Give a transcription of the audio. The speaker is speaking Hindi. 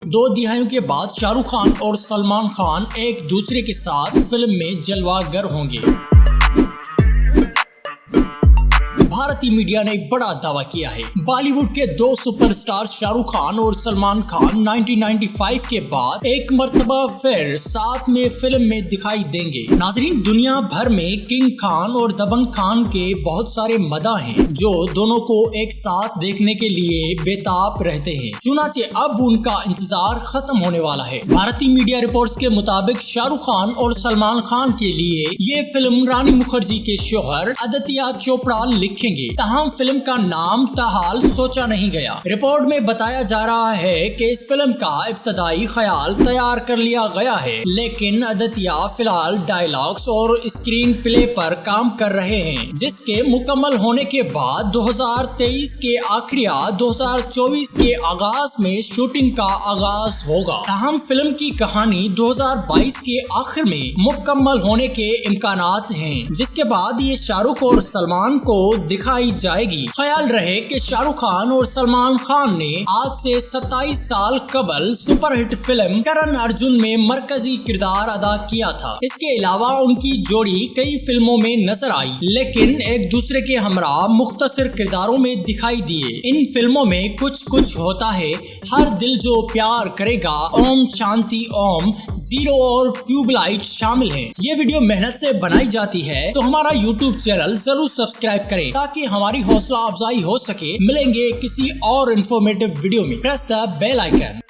दो दिहाइयों के बाद शाहरुख खान और सलमान खान एक दूसरे के साथ फिल्म में जलवागर होंगे। भारतीय मीडिया ने एक बड़ा दावा किया है। बॉलीवुड के दो सुपरस्टार शाहरुख खान और सलमान खान 1995 के बाद एक मर्तबा फिर साथ में फिल्म में दिखाई देंगे। नाजरीन, दुनिया भर में किंग खान और दबंग खान के बहुत सारे मदा हैं जो दोनों को एक साथ देखने के लिए बेताब रहते हैं। चुनाचे अब उनका इंतजार खत्म होने वाला है। भारतीय मीडिया रिपोर्ट्स के मुताबिक शाहरुख खान और सलमान खान के लिए ये फिल्म रानी मुखर्जी के शोहर आदित्य चोपड़ा लिखेंगे। तहम फिल्म का नाम ताहाल सोचा नहीं गया। रिपोर्ट में बताया जा रहा है कि इस फिल्म का इब्तदाई ख्याल तैयार कर लिया गया है, लेकिन आदित्य फिलहाल डायलॉग्स और स्क्रीन प्ले पर काम कर रहे हैं, जिसके मुकम्मल होने के बाद 2023 के आखिर 2024 के आगाज में शूटिंग का आगाज होगा। तहम फिल्म की कहानी 2022 के आखिर में मुकम्मल होने के इम्कानात हैं, जिसके बाद ये शाहरुख और सलमान को दिखाई जाएगी। ख्याल रहे कि शाहरुख खान और सलमान खान ने आज से 27 साल कबल सुपरहिट फिल्म करण अर्जुन में मरकजी किरदार अदा किया था। इसके अलावा उनकी जोड़ी कई फिल्मों में नजर आई, लेकिन एक दूसरे के हमरा मुख्तसर किरदारों में दिखाई दिए। इन फिल्मों में कुछ कुछ होता है, हर दिल जो प्यार करेगा, ओम शांति ओम, जीरो और ट्यूबलाइट शामिल है। ये वीडियो मेहनत से बनाई जाती है, तो हमारा यूट्यूब चैनल जरूर सब्सक्राइब करें ताकि हमारी हौसला अफजाई हो सके। मिलेंगे किसी और इन्फॉर्मेटिव वीडियो में। Press the bell icon.